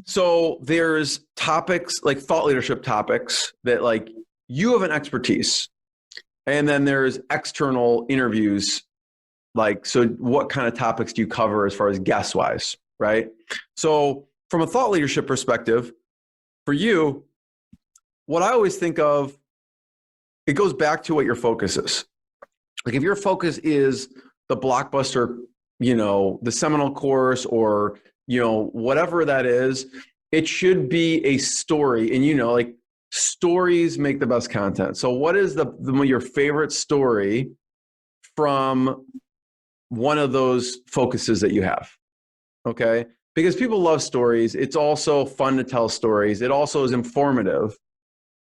So there's topics like thought leadership topics that like you have an expertise. And then there's external interviews. Like, so what kind of topics do you cover as far as guest wise, right? So from a thought leadership perspective, for you, what I always think of, it goes back to what your focus is. Like if your focus is the blockbuster, the seminal course or, whatever that is, it should be a story. And, like stories make the best content. So what is your favorite story from one of those focuses that you have? Okay. Because people love stories. It's also fun to tell stories. It also is informative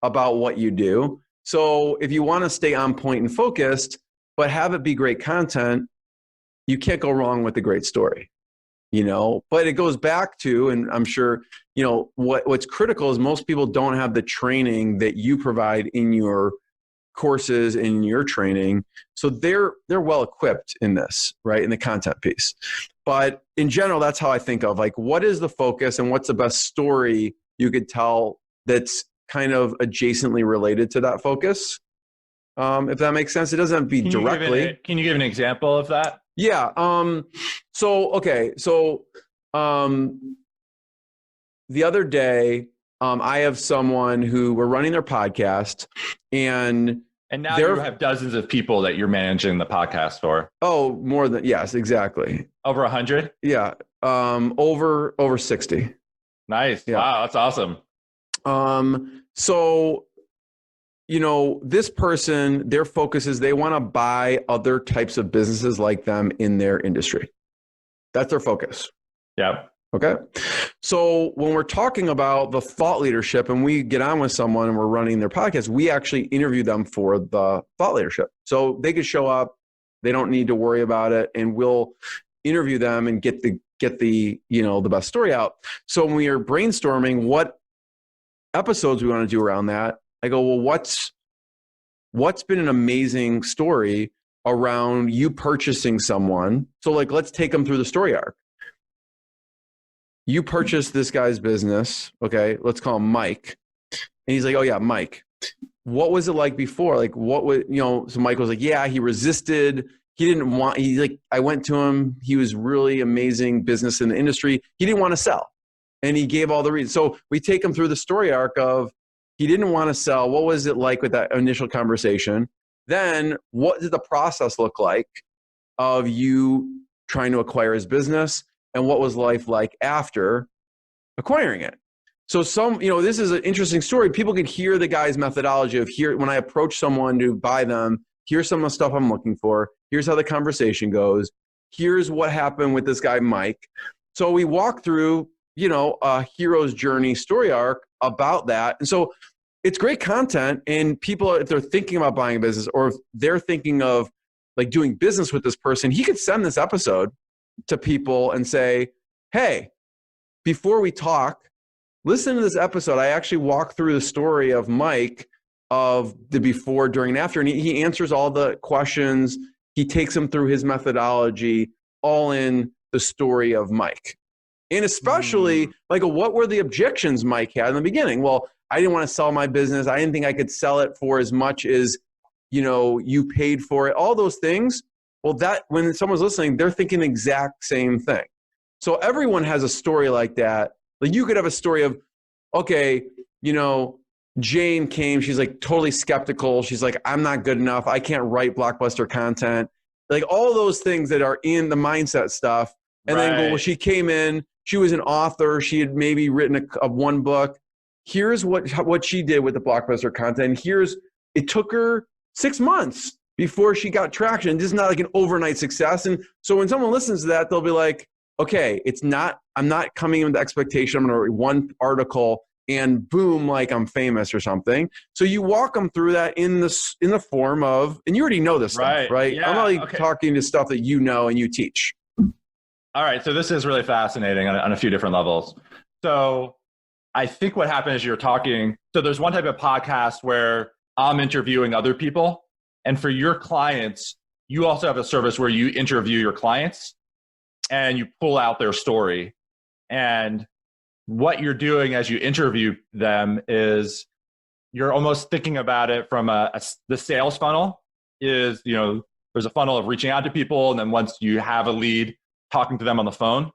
about what you do. So if you want to stay on point and focused, but have it be great content, you can't go wrong with a great story, but it goes back to, and I'm sure, what's critical is most people don't have the training that you provide in your courses, in your training. So they're well equipped in this, right? In the content piece. But in general, that's how I think of like, what is the focus and what's the best story you could tell that's kind of adjacently related to that focus? If that makes sense. It doesn't have to be directly. Can you give an example of that? Yeah. So the other day, I have someone who we're running their podcast and now you have dozens of people that you're managing the podcast for. Oh, more than, yes, exactly. Over 100? Yeah. Over 60. Nice. Yeah. Wow. That's awesome. So, this person, their focus is they want to buy other types of businesses like them in their industry. That's their focus. Yeah. Okay. So when we're talking about the thought leadership and we get on with someone and we're running their podcast, we actually interview them for the thought leadership. So they could show up, they don't need to worry about it, and we'll interview them and get the the best story out. So when we are brainstorming what episodes we want to do around that, I go, well, what's been an amazing story around you purchasing someone? So like, let's take them through the story arc. You purchased this guy's business. Okay. Let's call him Mike. And he's like, oh yeah, Mike. What was it like before? Like what was, so Mike was like, yeah, he resisted. I went to him. He was really amazing business in the industry. He didn't want to sell. And he gave all the reasons. So we take him through the story arc of he didn't want to sell. What was it like with that initial conversation? Then what did the process look like of you trying to acquire his business? And what was life like after acquiring it? So this is an interesting story. People could hear the guy's methodology of when I approach someone to buy them, here's some of the stuff I'm looking for. Here's how the conversation goes. Here's what happened with this guy, Mike. So we walk through, a hero's journey story arc about that. And so it's great content. And people, if they're thinking about buying a business or if they're thinking of like doing business with this person, he could send this episode to people and say, hey, before we talk, listen to this episode. I actually walk through the story of Mike of the before, during, and after, and he answers all the questions. He takes them through his methodology, all in the story of Mike. And especially, like, what were the objections Mike had in the beginning? Well, I didn't want to sell my business. I didn't think I could sell it for as much as, you paid for it. All those things. Well, that when someone's listening, they're thinking the exact same thing. So everyone has a story like that. Like you could have a story of, okay, Jane came, she's like totally skeptical. She's like, I'm not good enough. I can't write blockbuster content. Like all those things that are in the mindset stuff. And then go, well, she came in, she was an author. She had maybe written a one book. Here's what she did with the blockbuster content. It took her 6 months before she got traction. This is not like an overnight success. And so when someone listens to that, they'll be like, okay, I'm not coming in with the expectation I'm going to write one article and boom, like I'm famous or something. So you walk them through that in the form of, and you already know this stuff, right? Yeah, I'm only talking to stuff that you know and you teach. All right. So this is really fascinating on a few different levels. So I think what happened is you're talking, so there's one type of podcast where I'm interviewing other people. And for your clients, you also have a service where you interview your clients and you pull out their story. And what you're doing as you interview them is you're almost thinking about it from the sales funnel is, there's a funnel of reaching out to people. And then once you have a lead, talking to them on the phone.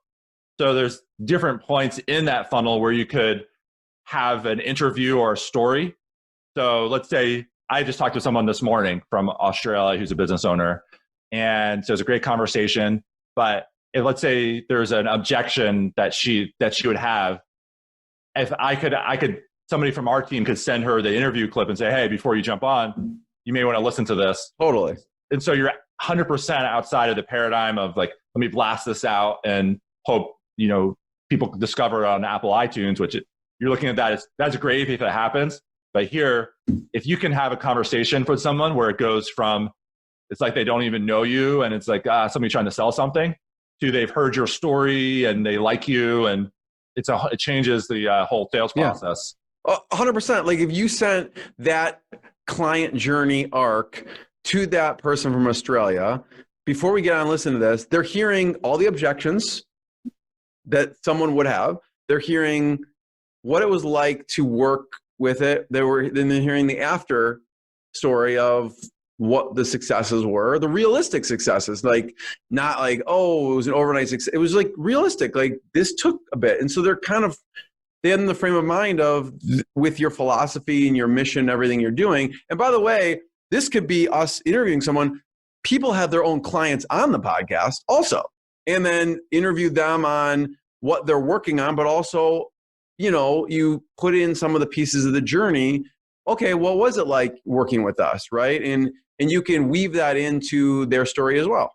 So there's different points in that funnel where you could have an interview or a story. So let's say I just talked to someone this morning from Australia who's a business owner. And so it was a great conversation. But if, let's say there's an objection that she would have, if I could, somebody from our team could send her the interview clip and say, hey, before you jump on, you may want to listen to this. Totally. And so you're 100% outside of the paradigm of like, let me blast this out and hope, people discover it on Apple iTunes, which you're looking at that as, that's great if it happens. But here, if you can have a conversation with someone where it goes from, it's like they don't even know you and it's like somebody trying to sell something, to they've heard your story and they like you, and it changes the whole sales process. 100%. Like if you sent that client journey arc to that person from Australia, before we get on and listen to this, they're hearing all the objections that someone would have. They're hearing what it was like to work with it. Then they're hearing the after story of what the successes were, the realistic successes, like not like, oh, it was an overnight success. It was like realistic. Like this took a bit. And so they're in the frame of mind of with your philosophy and your mission, everything you're doing. And by the way, this could be us interviewing someone. People have their own clients on the podcast also, and then interview them on what they're working on, but also, you put in some of the pieces of the journey. Okay, what was it like working with us, right? And you can weave that into their story as well.